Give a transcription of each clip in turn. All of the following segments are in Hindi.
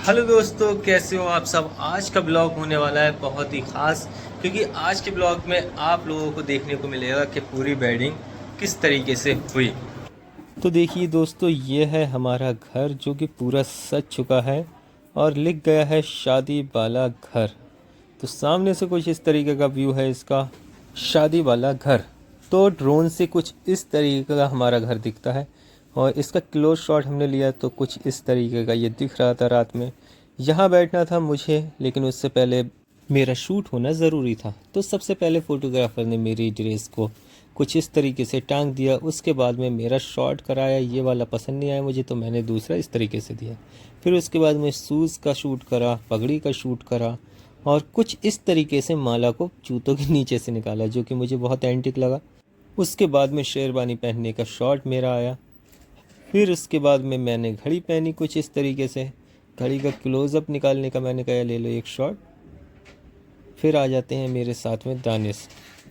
हेलो दोस्तों, कैसे हो आप सब। आज का ब्लॉग होने वाला है बहुत ही ख़ास, क्योंकि आज के ब्लॉग में आप लोगों को देखने को मिलेगा कि पूरी वेडिंग किस तरीके से हुई। तो देखिए दोस्तों, ये है हमारा घर जो कि पूरा सज चुका है और लिख गया है शादी वाला घर। तो सामने से कुछ इस तरीके का व्यू है इसका, शादी वाला घर। तो ड्रोन से कुछ इस तरीके का हमारा घर दिखता है और इसका क्लोज शॉट हमने लिया तो कुछ इस तरीके का ये दिख रहा था। रात में यहाँ बैठना था मुझे, लेकिन उससे पहले मेरा शूट होना ज़रूरी था। तो सबसे पहले फ़ोटोग्राफ़र ने मेरी ड्रेस को कुछ इस तरीके से टांग दिया। उसके बाद में मेरा शॉट कराया, ये वाला पसंद नहीं आया मुझे तो मैंने दूसरा इस तरीके से दिया। फिर उसके बाद में शूज़ का शूट करा, पगड़ी का शूट करा और कुछ इस तरीके से माला को जूतों के नीचे से निकाला, जो कि मुझे बहुत एंटिक लगा। उसके बाद में शेरवानी पहनने का शॉट मेरा आया। फिर उसके बाद में मैंने घड़ी पहनी कुछ इस तरीके से, घड़ी का क्लोज़अप निकालने का मैंने कहा ले लो एक शॉट। फिर आ जाते हैं मेरे साथ में दानिश,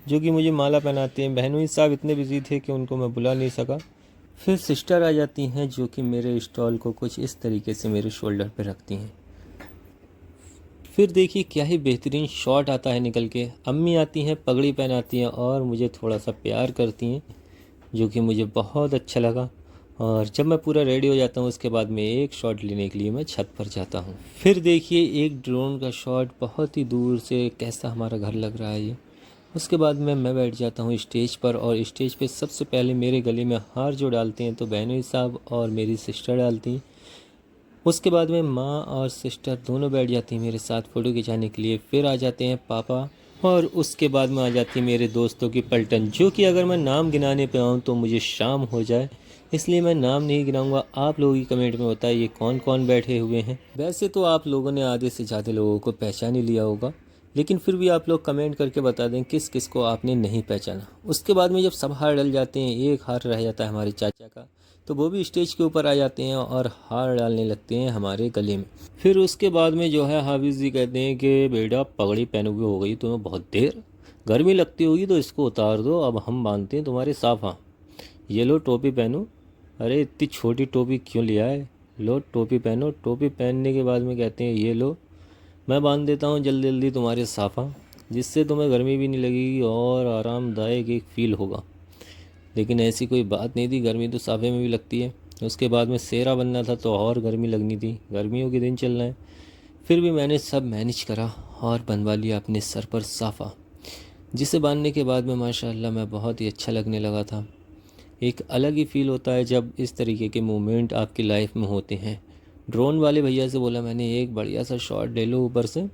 जो कि मुझे माला पहनाते हैं। बहनोई साहब इतने बिजी थे कि उनको मैं बुला नहीं सका। फिर सिस्टर आ जाती हैं, जो कि मेरे स्टॉल को कुछ इस तरीके से मेरे शोल्डर पे रखती हैं। फिर देखिए क्या ही बेहतरीन शॉट आता है निकल के। अम्मी आती हैं, पगड़ी पहनाती हैं और मुझे थोड़ा सा प्यार करती हैं, जो कि मुझे बहुत अच्छा लगा। और जब मैं पूरा रेडी हो जाता हूँ उसके बाद में एक शॉट लेने के लिए मैं छत पर जाता हूँ। फिर देखिए एक ड्रोन का शॉट, बहुत ही दूर से कैसा हमारा घर लग रहा है ये। उसके बाद में मैं बैठ जाता हूँ स्टेज पर, और स्टेज पे सबसे पहले मेरे गले में हार जो डालते हैं तो बहनोई साहब और मेरी सिस्टर डालती हैं। उसके बाद में माँ और सिस्टर दोनों बैठ जाती हैं मेरे साथ फ़ोटो खिंचाने के लिए। फिर आ जाते हैं पापा, और उसके बाद में आ जाती है मेरे दोस्तों की पलटन, जो कि अगर मैं नाम गिनाने पे आऊँ तो मुझे शाम हो जाए, इसलिए मैं नाम नहीं गिनाऊंगा। आप लोगों की कमेंट में बताइए कौन कौन बैठे हुए हैं। वैसे तो आप लोगों ने आधे से ज़्यादा लोगों को पहचान ही लिया होगा, लेकिन फिर भी आप लोग कमेंट करके बता दें किस किस को आपने नहीं पहचाना। उसके बाद में जब सब हार डल जाते हैं, एक हार रह जाता है हमारे चाचा का, तो वो भी स्टेज के ऊपर आ जाते हैं और हार डालने लगते हैं हमारे गले में। फिर उसके बाद में जो है हाफिज़ जी कहते हैं कि बेटा पगड़ी पहनोगे, हो गई तुम्हें बहुत देर, गर्मी लगती होगी तो इसको उतार दो, अब हम बांधते हैं तुम्हारे साफा। ये लो टोपी पहनो। अरे इतनी छोटी टोपी क्यों लिया है, लो टोपी पहनो। टोपी पहनने के बाद में कहते हैं ये लो, मैं बांध देता हूँ जल्दी जल्दी तुम्हारे साफा, जिससे तुम्हें गर्मी भी नहीं लगेगी और आरामदायक एक फ़ील होगा। लेकिन ऐसी कोई बात नहीं थी, गर्मी तो साफे में भी लगती है। उसके बाद में सेहरा बनना था तो और गर्मी लगनी थी, गर्मियों के दिन चल रहे हैं। फिर भी मैंने सब मैनेज करा और बनवा लिया अपने सर पर साफ़ा, जिसे बांधने के बाद में माशाल्लाह मैं बहुत ही अच्छा लगने लगा था। एक अलग ही फ़ील होता है जब इस तरीके के मोमेंट आपकी लाइफ में होते हैं। ड्रोन वाले भैया से बोला मैंने एक बढ़िया सा शॉट ले लो ऊपर से,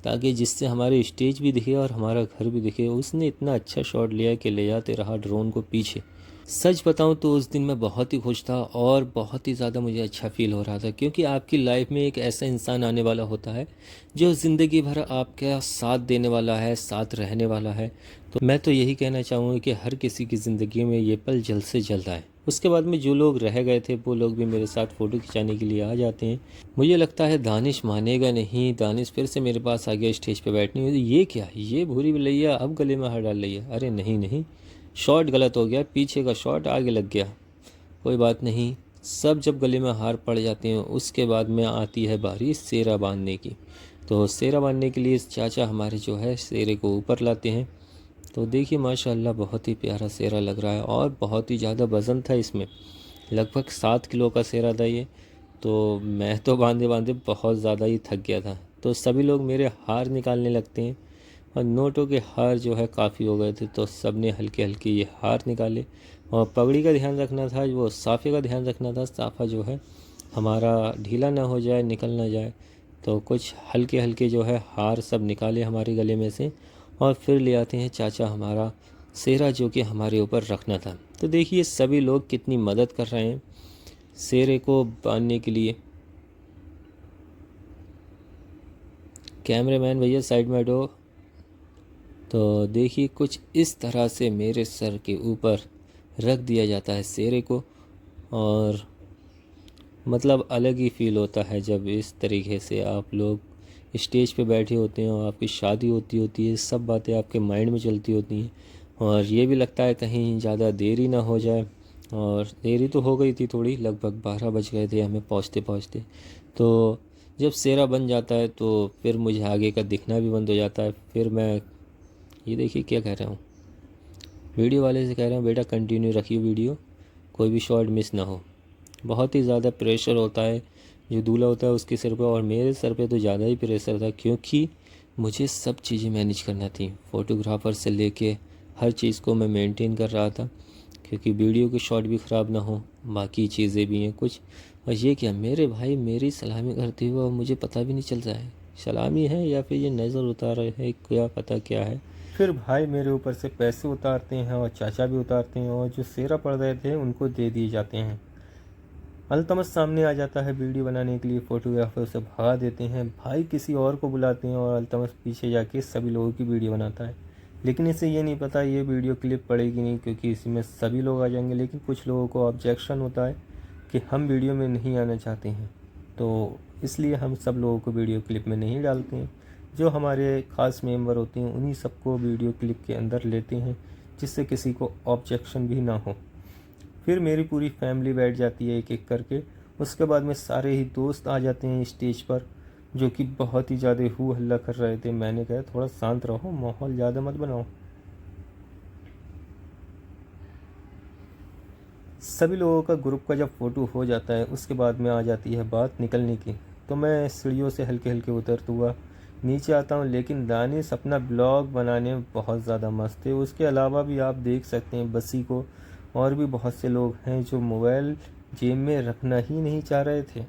ताकि जिससे हमारे स्टेज भी दिखे और हमारा घर भी दिखे। उसने इतना अच्छा शॉट लिया कि ले जाते रहा ड्रोन को पीछे। सच बताऊं तो उस दिन मैं बहुत ही खुश था और बहुत ही ज़्यादा मुझे अच्छा फ़ील हो रहा था, क्योंकि आपकी लाइफ में एक ऐसा इंसान आने वाला होता है जो ज़िंदगी भर आपका साथ देने वाला है, साथ रहने वाला है। तो मैं तो यही कहना चाहूँगा कि हर किसी की ज़िंदगी में ये पल जल्द से जल्द आए। उसके बाद में जो लोग रह गए थे वो लोग भी मेरे साथ फ़ोटो खिंचाने के लिए आ जाते हैं। मुझे लगता है दानिश मानेगा नहीं, दानिश फिर से मेरे पास आ गया स्टेज पे बैठने। ये क्या, ये भूरी भैया अब गले में हार डाल रही है। अरे नहीं नहीं, शॉट गलत हो गया, पीछे का शॉट आगे लग गया। कोई बात नहीं, सब जब गले में हार पड़ जाते हैं उसके बाद में आती है बारी सेरा बांधने की। तो सेरा बांधने के लिए चाचा हमारे जो है सेरे को ऊपर लाते हैं। तो देखिए माशाल्लाह बहुत ही प्यारा सेरा लग रहा है और बहुत ही ज़्यादा वज़न था इसमें, लगभग 7 किलो का सेरा था ये। तो मैं तो बांधे बांधे बहुत ज़्यादा ही थक गया था। तो सभी लोग मेरे हार निकालने लगते हैं और नोटों के हार जो है काफ़ी हो गए थे, तो सब ने हल्के हल्के ये हार निकाले। और पगड़ी का ध्यान रखना था, वो साफ़े का ध्यान रखना था, साफ़ा जो है हमारा ढीला ना हो जाए, निकल ना जाए। तो कुछ हल्के हल्के जो है हार सब निकाले हमारे गले में से, और फिर ले आते हैं चाचा हमारा सेहरा, जो कि हमारे ऊपर रखना था। तो देखिए सभी लोग कितनी मदद कर रहे हैं सेहरे को बांधने के लिए। कैमरामैन भैया साइड में हटो। तो देखिए कुछ इस तरह से मेरे सर के ऊपर रख दिया जाता है सेहरे को, और मतलब अलग ही फ़ील होता है जब इस तरीके से आप लोग स्टेज पे बैठे होते हैं और आपकी शादी होती है, सब बातें आपके माइंड में चलती होती हैं, और ये भी लगता है कहीं ज़्यादा देरी ना हो जाए। और देरी तो हो गई थी थोड़ी, लगभग 12 बज गए थे हमें पहुँचते पहुँचते। तो जब सेरा बन जाता है तो फिर मुझे आगे का दिखना भी बंद हो जाता है। फिर मैं ये देखिए क्या कह रहा हूँ, वीडियो वाले से कह रहा हूँ बेटा कंटिन्यू रखिए वीडियो, कोई भी शॉट मिस ना हो। बहुत ही ज़्यादा प्रेशर होता है जो दूल्हा होता है उसके सिर पे, और मेरे सर पे तो ज़्यादा ही प्रेशर था क्योंकि मुझे सब चीज़ें मैनेज करना थी। फ़ोटोग्राफ़र से लेके हर चीज़ को मैं मेंटेन कर रहा था क्योंकि वीडियो के शॉट भी ख़राब ना हो, बाकी चीज़ें भी हैं कुछ। और ये क्या, मेरे भाई मेरी सलामी करते हुए और मुझे पता भी नहीं चल रहा है सलामी है या फिर ये नज़र उतार रहे हैं, क्या पता क्या है। फिर भाई मेरे ऊपर से पैसे उतारते हैं और चाचा भी उतारते हैं, और जो सेरा पड़ रहे थे उनको दे दिए जाते हैं। अल्तमस सामने आ जाता है वीडियो बनाने के लिए, फ़ोटोग्राफर उसे भगा देते हैं, भाई किसी और को बुलाते हैं और अल्तमस पीछे जाके सभी लोगों की वीडियो बनाता है। लेकिन इसे ये नहीं पता ये वीडियो क्लिप पड़ेगी नहीं क्योंकि इसमें सभी लोग आ जाएंगे। लेकिन कुछ लोगों को ऑब्जेक्शन होता है कि हम वीडियो में नहीं आना चाहते हैं, तो इसलिए हम सब लोगों को वीडियो क्लिप में नहीं डालते हैं। जो हमारे ख़ास मेंबर होते हैं उन्हीं सबको वीडियो क्लिप के अंदर लेते हैं जिससे किसी को ऑब्जेक्शन भी ना हो। फिर मेरी पूरी फैमिली बैठ जाती है एक एक करके। उसके बाद में सारे ही दोस्त आ जाते हैं स्टेज पर, जो कि बहुत ही ज़्यादा हू हल्ला कर रहे थे। मैंने कहा थोड़ा शांत रहो, माहौल ज़्यादा मत बनाओ। सभी लोगों का ग्रुप का जब फ़ोटो हो जाता है उसके बाद में आ जाती है बात निकलने की। तो मैं सीढ़ियों से हल्के हल्के उतरता हुआ नीचे आता हूँ, लेकिन दानिश अपना ब्लॉग बनाने में बहुत ज़्यादा मस्त है। उसके अलावा भी आप देख सकते हैं बसी को और भी बहुत से लोग हैं जो मोबाइल जेब में रखना ही नहीं चाह रहे थे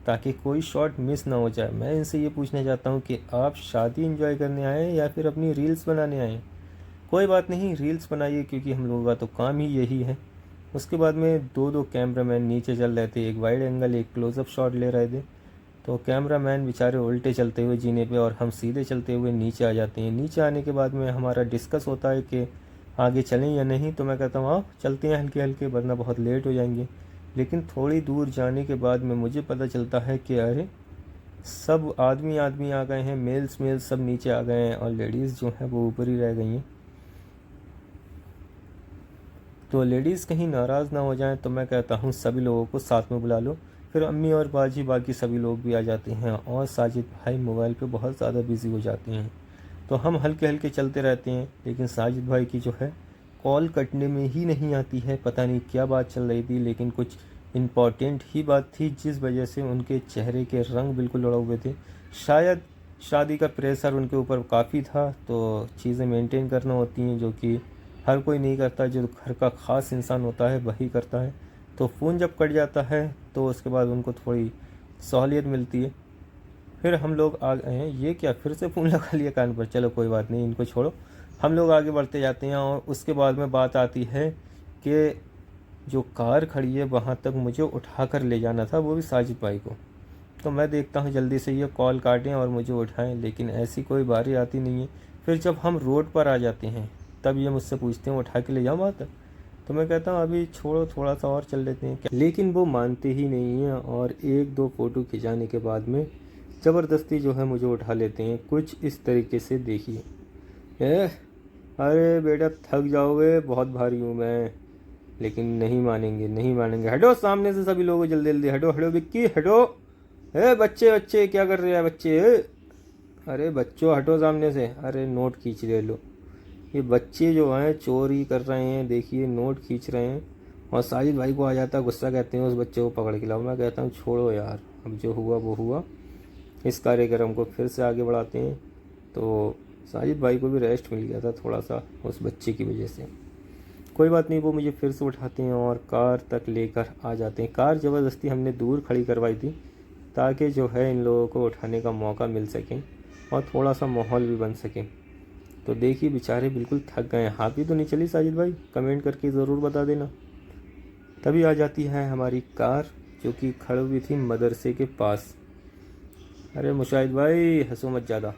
ताकि कोई शॉट मिस ना हो जाए। मैं इनसे ये पूछना चाहता हूँ कि आप शादी एंजॉय करने आए हैं या फिर अपनी रील्स बनाने आए हैं? कोई बात नहीं, रील्स बनाइए क्योंकि हम लोगों का तो काम ही यही है। उसके बाद में दो दो कैमरामैन नीचे चल रहे थे, एक वाइड एंगल एक क्लोज़अप शॉट ले रहे थे। तो कैमरामैन बेचारे उल्टे चलते हुए जीने पे और हम सीधे चलते हुए नीचे आ जाते हैं। नीचे आने के बाद में हमारा डिस्कस होता है कि आगे चलें या नहीं। तो मैं कहता हूँ आओ चलते हैं हल्के हल्के, वरना बहुत लेट हो जाएंगे। लेकिन थोड़ी दूर जाने के बाद में मुझे पता चलता है कि अरे सब आदमी आदमी आ गए हैं, मेल्स सब नीचे आ गए हैं और लेडीज़ जो हैं वो ऊपर ही रह गई हैं। तो लेडीज़ कहीं नाराज़ ना हो जाएं तो मैं कहता हूँ सभी लोगों को साथ में बुला लो। फिर अम्मी और बाजी बाकी सभी लोग भी आ जाते हैं और साजिद भाई मोबाइल पे बहुत ज़्यादा बिज़ी हो जाते हैं। तो हम हल्के हल्के चलते रहते हैं, लेकिन साजिद भाई की जो है कॉल कटने में ही नहीं आती है। पता नहीं क्या बात चल रही थी, लेकिन कुछ इम्पॉर्टेंट ही बात थी जिस वजह से उनके चेहरे के रंग बिल्कुल उड़े हुए थे। शायद शादी का प्रेशर उनके ऊपर काफ़ी था, तो चीज़ें मेंटेन करना होती हैं जो कि हर कोई नहीं करता, जो घर का ख़ास इंसान होता है वही करता है। तो फ़ोन जब कट जाता है तो उसके बाद उनको थोड़ी सहूलियत मिलती है। फिर हम लोग आ गए हैं, ये क्या फिर से फ़ोन लगा लिया कान पर, चलो कोई बात नहीं इनको छोड़ो। हम लोग आगे बढ़ते जाते हैं और उसके बाद में बात आती है कि जो कार खड़ी है वहाँ तक मुझे उठा कर ले जाना था, वो भी साजिद भाई को। तो मैं देखता हूँ जल्दी से ये कॉल काटें और मुझे उठाएं, लेकिन ऐसी कोई बारी आती नहीं है। फिर जब हम रोड पर आ जाते हैं तब ये मुझसे पूछते हैं उठा के ले जाऊँ वहाँ तक। तो मैं कहता हूँ अभी छोड़ो, थोड़ा सा और चल लेते हैं क्या। लेकिन वो मानते ही नहीं हैं और एक दो फ़ोटो खिंचाने के बाद में ज़बरदस्ती जो है मुझे उठा लेते हैं। कुछ इस तरीके से देखिए। अरे बेटा थक जाओगे, बहुत भारी हूँ मैं। लेकिन नहीं मानेंगे, नहीं मानेंगे। हटो सामने से सभी लोगों, जल्दी जल्दी हटो, हटो विक्की हटो। बच्चे बच्चे क्या कर रहे हैं बच्चे? अरे बच्चों हटो सामने से। अरे नोट खींच रहे लो, ये बच्चे जो हैं चोरी कर रहे हैं, देखिए नोट खींच रहे हैं। और साजिद भाई को आ जाता है गुस्सा, कहते हैं उस बच्चे को पकड़ के लाओ। मैं कहता हूँ छोड़ो यार, अब जो हुआ वो हुआ, इस कार्यक्रम को फिर से आगे बढ़ाते हैं। तो साजिद भाई को भी रेस्ट मिल गया था थोड़ा सा उस बच्चे की वजह से। कोई बात नहीं, वो मुझे फिर से उठाते हैं और कार तक लेकर आ जाते हैं। कार ज़बरदस्ती हमने दूर खड़ी करवाई थी ताकि जो है इन लोगों को उठाने का मौका मिल सके और थोड़ा सा माहौल भी बन सके। तो देखिए बेचारे बिल्कुल थक गए हैं। हाथ भी तो नहीं चली साजिद भाई, कमेंट करके ज़रूर बता देना। तभी आ जाती है हमारी कार जो कि खड़ी हुई थी मदरसे के पास। अरे मुशाहिद भाई हंसो मत ज़्यादा।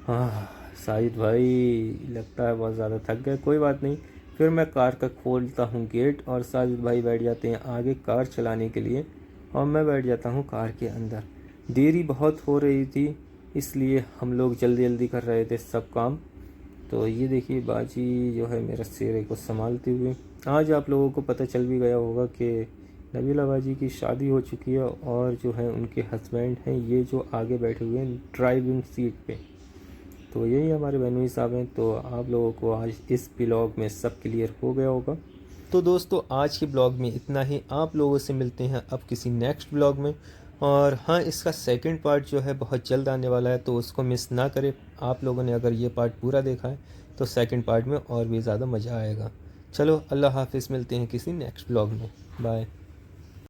हाँ साजिद भाई लगता है बहुत ज़्यादा थक गए। कोई बात नहीं, फिर मैं कार का खोलता हूँ गेट और साजिद भाई बैठ जाते हैं आगे कार चलाने के लिए और मैं बैठ जाता हूँ कार के अंदर। देरी बहुत हो रही थी इसलिए हम लोग जल्दी जल्दी कर रहे थे सब काम। तो ये देखिए बाजी जो है मेरा सेरे को संभालते हुए। आज आप लोगों को पता चल भी गया होगा कि नबीला बाजी की शादी हो चुकी है और जो है उनके हस्बैंड हैं ये जो आगे बैठे हुए हैं ड्राइविंग सीट पे। तो यही हमारे बहनोई साहब हैं। तो आप लोगों को आज इस ब्लॉग में सब क्लियर हो गया होगा। तो दोस्तों आज के ब्लॉग में इतना ही। आप लोगों से मिलते हैं अब किसी नेक्स्ट ब्लॉग में। और हाँ, इसका सेकंड पार्ट जो है बहुत जल्द आने वाला है, तो उसको मिस ना करें। आप लोगों ने अगर ये पार्ट पूरा देखा है तो सेकंड पार्ट में और भी ज़्यादा मज़ा आएगा। चलो अल्लाह हाफिज़, मिलते हैं किसी नेक्स्ट ब्लॉग में। बाय।